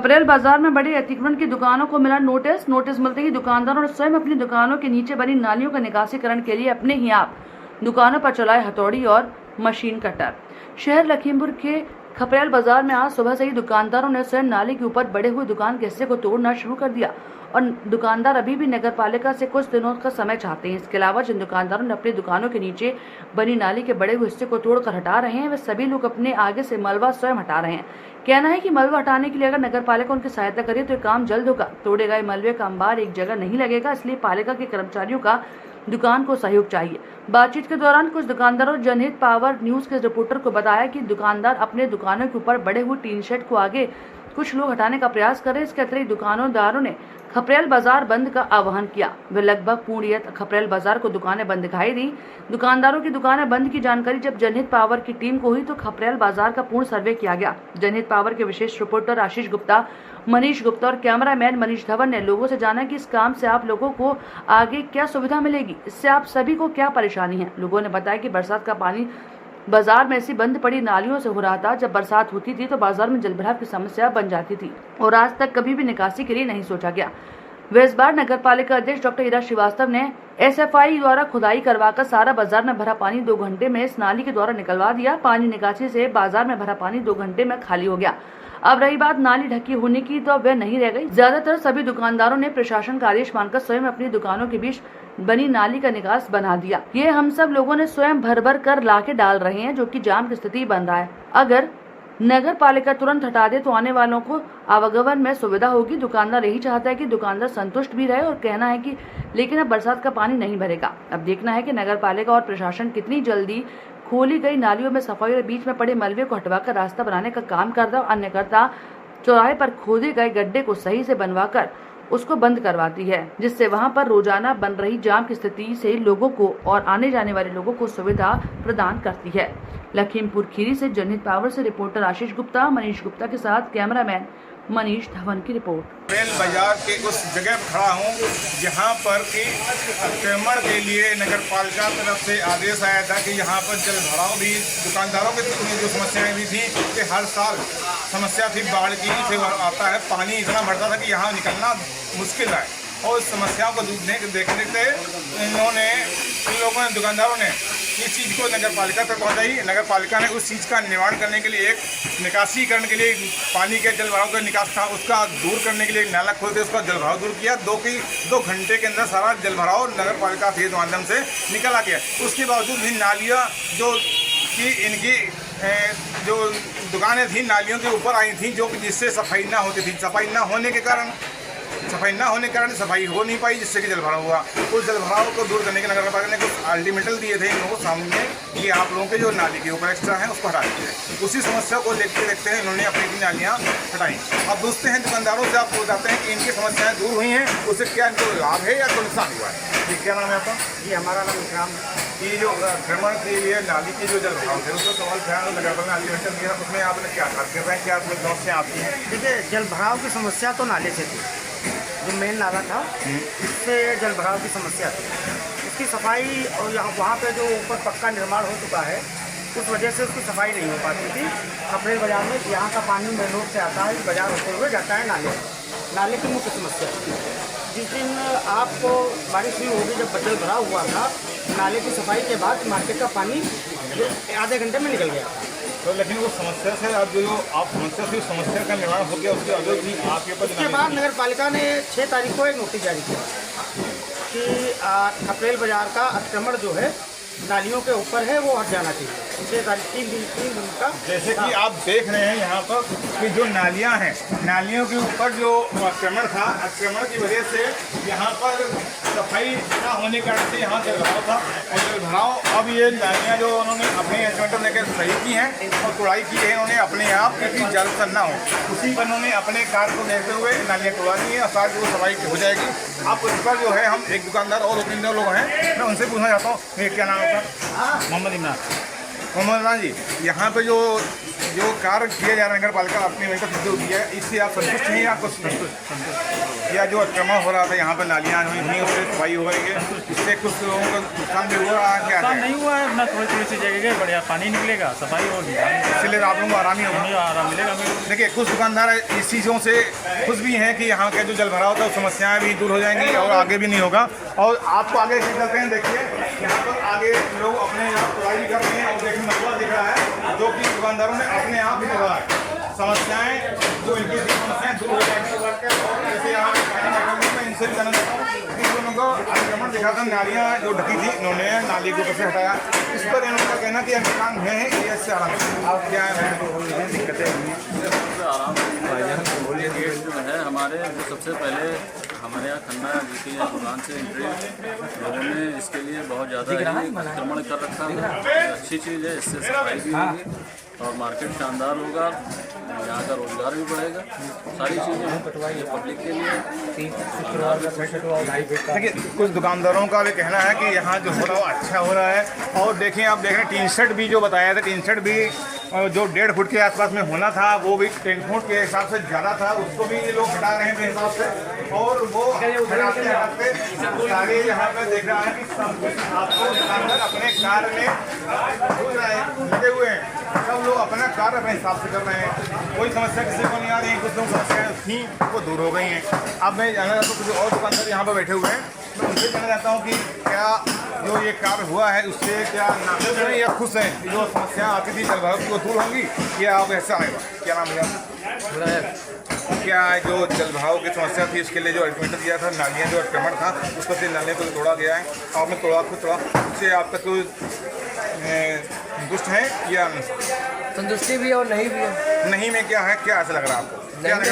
खपरेल बाजार में बड़े अतिक्रमण की दुकानों को मिला नोटिस मिलते ही दुकानदारों ने स्वयं अपनी दुकानों के नीचे बनी नालियों का निकासीकरण के लिए अपने ही आप दुकानों पर चलाए हथौड़ी और मशीन कटर। शहर लखीमपुर के खपरेल बाजार में आज सुबह से ही दुकानदारों ने स्वयं नाले के ऊपर बड़े हुए दुकान के हिस्से को तोड़ना शुरू कर दिया और दुकानदार अभी भी नगर पालिका से कुछ दिनों का समय चाहते हैं। इसके अलावा जिन दुकानदारों ने अपनी दुकानों के नीचे बनी नाली के बड़े हुए हिस्से को तोड़कर हटा रहे हैं वे सभी लोग अपने आगे से मलबा स्वयं हटा रहे हैं। कहना है कि मलबा हटाने के लिए अगर नगर पालिका उनकी सहायता करे तो ये काम जल्द होगा। तोड़े गए मलबे का अंबार एक जगह नहीं लगेगा, इसलिए पालिका के कर्मचारियों का दुकान को सहयोग चाहिए। बातचीत के दौरान कुछ दुकानदारों ने जनहित पावर न्यूज के रिपोर्टर को बताया कि दुकानदार अपने दुकानों के ऊपर बड़े हुए टीन शेड को आगे कुछ लोग हटाने का प्रयास कर रहे हैं। इसके अतिरिक्त दुकानदारों ने खपरेल बाजार बंद का आह्वान किया। वे लगभग पूर्णतः खपरेल बाजार को दुकानें बंद दिखाई दी। दुकानदारों की दुकानें बंद की जानकारी जब जनहित पावर की टीम को हुई तो खपरेल बाजार का पूर्ण सर्वे किया गया। जनहित पावर के विशेष रिपोर्टर आशीष गुप्ता, मनीष गुप्ता और कैमरामैन मनीष धवन ने लोगों से जाना कि इस काम से आप लोगों को आगे क्या सुविधा मिलेगी, इससे आप सभी को क्या परेशानी है। लोगों ने बताया कि बरसात का पानी बाजार में ऐसी बंद पड़ी नालियों से हो रहा था। जब बरसात होती थी तो बाजार में जलभराव की समस्या बन जाती थी और आज तक कभी भी निकासी के लिए नहीं सोचा गया। वे इस बार नगर पालिका अध्यक्ष डॉक्टर ईरा श्रीवास्तव ने SFI द्वारा खुदाई करवाकर सारा बाजार में भरा पानी 2 घंटे में इस नाली के द्वारा निकलवा दिया। पानी निकासी से बाजार में भरा पानी 2 घंटे में खाली हो गया। अब रही बात नाली ढकी होने की, तो वह नहीं रह गई। ज्यादातर सभी दुकानदारों ने प्रशासन का आदेश मानकर स्वयं अपनी दुकानों के बीच बनी नाली का निकास बना दिया। ये हम सब लोगों ने स्वयं भर भर कर लाके डाल रहे हैं, जो कि जाम की स्थिति बन रहा है। अगर नगर पालिका तुरंत हटा दे तो आने वालों को आवागमन में सुविधा होगी। दुकानदार यही चाहता है कि दुकानदार संतुष्ट भी रहे और कहना है कि लेकिन अब बरसात का पानी नहीं भरेगा। अब देखना है कि नगर पालिका और प्रशासन कितनी जल्दी खोली गई नालियों में सफाई और बीच में पड़े मलबे को हटवाकर रास्ता बनाने का काम करता और अन्य करता चौराहे पर खोदे गए गड्ढे को सही से बनवाकर उसको बंद करवाती है, जिससे वहां पर रोजाना बन रही जाम की स्थिति से लोगों को और आने जाने वाले लोगों को सुविधा प्रदान करती है। लखीमपुर खीरी से जनहित पावर से रिपोर्टर आशीष गुप्ता, मनीष गुप्ता के साथ कैमरामैन मनीष धवन की रिपोर्ट। खपरेल बाजार के उस जगह पर खड़ा हूँ जहाँ पर कि अतिक्रमण के लिए नगर पालिका तरफ से आदेश आया था कि यहाँ पर जल भराव भी दुकानदारों के जो समस्याएं भी थी कि हर साल समस्या थी, बाढ़ की फिर आता है, पानी इतना बढ़ता था कि यहाँ निकलना मुश्किल है। और इस समस्याओं को देखने से इन लोगों ने दुकानदारों ने इस चीज़ को नगर पालिका तक पहुँचाई। नगर पालिका ने उस चीज़ का निवारण करने के लिए एक निकासीकरण के लिए पानी के जल भराव का निकास था उसका दूर करने के लिए नाला खोल के उसका जल भराव दूर किया। 2 घंटे के अंदर सारा जल भराव नगर पालिका के माध्यम से निकल आ गया। उसके बावजूद भी नालियाँ जो कि इनकी जो दुकानें थी नालियों के ऊपर आई थी, जो जिससे सफाई ना होती थी। सफाई ना होने के कारण सफाई हो नहीं पाई, जिससे कि जल भराव हुआ। उस जल भराव को दूर करने के नगर पालिका ने कुछ अल्टीमेटम दिए थे इन लोगों को सामने कि आप लोगों के जो नाली के ऊपर एक्स्ट्रा है उसको हटा दीजिए। उसी समस्या को देखते देखते इन्होंने अपनी नालियाँ हटाई। अब पूछते हैं दुकानदारों से, आप बताते हैं कि इनकी समस्याएं दूर हुई हैं, उससे क्या इनको लाभ है या कोई नुकसान हुआ है? जी, क्या नाम है आपका? जी, हमारा नाम विक्राम। ये जो अतिक्रमण के लिए नाली की जो जल भराव थे उसको सवाल ख्याल नगर पालिका ने अल्टीमेटम दिया, उसमें आपने क्या कर रहे हैं, क्या समस्या आती है? देखिए, जल भराव की समस्या तो नाले से थी, जो मेन नाला था इससे जल भराव की समस्या थी। उसकी सफाई और वहाँ पे जो ऊपर पक्का निर्माण हो चुका है उस वजह से उसकी सफाई नहीं हो पाती थी। खपरेल बाजार में यहाँ का पानी मेन रोड से आता है, बाजार होते हुए जाता है नाले की मुख्य समस्या। जिस दिन आपको बारिश हुई होगी, जब जल भराव हुआ था, नाले की सफाई के बाद मार्केट का पानी आधे घंटे में निकल गया। तो लेकिन वो समस्या से अब जो आप समस्या का निर्माण हो गया, उसके आगे भी आपके ऊपर उसके बाद नगर पालिका ने 6 तारीख को एक नोटिस जारी किया कि खपरेल बाजार का अतिक्रमण जो है नालियों के ऊपर है वो हट जाना चाहिए। 6 तारीख 3 दिन का। जैसे कि आप देख रहे हैं यहाँ पर कि जो नालियाँ हैं, नालियों के ऊपर जो अतिक्रमण था, अतिक्रमण की वजह से यहाँ पर सफाई ना होने के कारण से यहाँ जल भराव था। और जल भराव अब ये नालियाँ जो उन्होंने अपने इंस्ट्रूमेंट लेकर सही की हैं और कुड़ाई की है इन्होंने अपने आप, क्योंकि जल ना हो उसी पर इन्होंने अपने कार्य को देखते हुए नालियाँ कुड़ा दी हैं और साथ वो सफाई हो जाएगी। अब उस पर जो है हम एक दुकानदार और 2-3 लोग हैं, मैं उनसे पूछना चाहता हूँ, क्या नाम है आपका? मोहम्मद इमरान। मोहम्मद रान जी, यहाँ पे जो कार्य किया जा रहा है नगर पालिका अपनी वहीं तक जो दिया है, इससे आप संतुष्ट हैं या कुछ संतुष्ट? या जो अतिक्रमण हो रहा था यहाँ पर नालियाँ हुई उससे सफाई हो रही है, इससे कुछ लोगों को नुकसान भी हुआ है? क्या नुकसान नहीं हुआ है, अपना थोड़ी सी जगह गए, बढ़िया पानी निकलेगा, सफाई होगी, इसलिए आप लोगों को आराम ही होगा, आराम मिलेगा। देखिए कुछ दुकानदार इस चीज़ों से खुश भी हैं कि यहाँ का जो जल भराव था समस्याएं भी दूर हो जाएंगी और आगे भी नहीं होगा। और आपको आगे चलते हैं, देखिए यहाँ पर आगे लोग अपने यहाँ पढ़ाई भी कर रहे हैं और देखिए मसला दिख रहा है जो कि दुकानदारों ने अपने आप ही लगा है, समस्याएं जो इनकी समस्याएं दूर हो जाएंगी। और जैसे यहाँ मैं इनसे भी कहना चाहता हूँ कि दोनों को अतिक्रमण दिखा था, नालियाँ जो ढकी थी इन्होंने नाली को कैसे हटाया, इस पर इन्होंने कहना कि अनुदान हुए हैं, ये इससे आराम आप क्या दिक्कतें गेट जो है हमारे जो सबसे पहले हमारे यहाँ खन्ना जी की दुकान से एंट्री लोगों ने इसके लिए बहुत ज़्यादा अतिक्रमण कर रखा है। अच्छी चीज़ है, इससे सफाई भी होगी और मार्केट शानदार होगा, यहाँ का रोजगार भी बढ़ेगा, सारी चीज़ें पब्लिक के लिए। देखिए कुछ दुकानदारों का भी कहना है कि यहाँ जो हो रहा है अच्छा हो रहा है। और देखिए आप देख रहे हैं टीन शेड भी जो बताया था, टीन शेड भी जो 1.5 फुट के आसपास में होना था वो भी 10 फुट के हिसाब से ज़्यादा था, उसको भी ये लोग हटा रहे हैं मेरे हिसाब से। और वो हटाते सारे यहाँ पे देख रहा है कि सब कुछ आपको दुकानदार अपने कार्य में लगे हुए हैं, सब लोग अपना कार्य अपने हिसाब से कर रहे हैं, कोई समस्या किसी को नहीं आ रही है। कुछ लोग समस्याएं थी वो दूर हो गई हैं। अब मैं जानना चाहता हूँ कुछ और दुकानदार यहाँ पर बैठे हुए हैं, मैं उनसे जानना चाहता हूँ कि क्या जो ये कार्य हुआ है उससे क्या नाखुश हैं या खुश हैं? जो समस्या आती थी जलभराव की वो दूर होंगी या आप ऐसा आएगा? क्या नाम है? क्या जो जलभराव की समस्या थी उसके लिए जो अल्टीमेटम दिया था, नालियाँ जो अतिक्रमण था उस पर से नालियों को तोड़ा गया है, आपने तोड़ा खुद तोड़ा, उससे आपका कोई संतुष्ट है या संतुष्टि भी और नहीं भी है? नहीं में क्या है, क्या ऐसा लग रहा है आपको? क्या लग रहा है?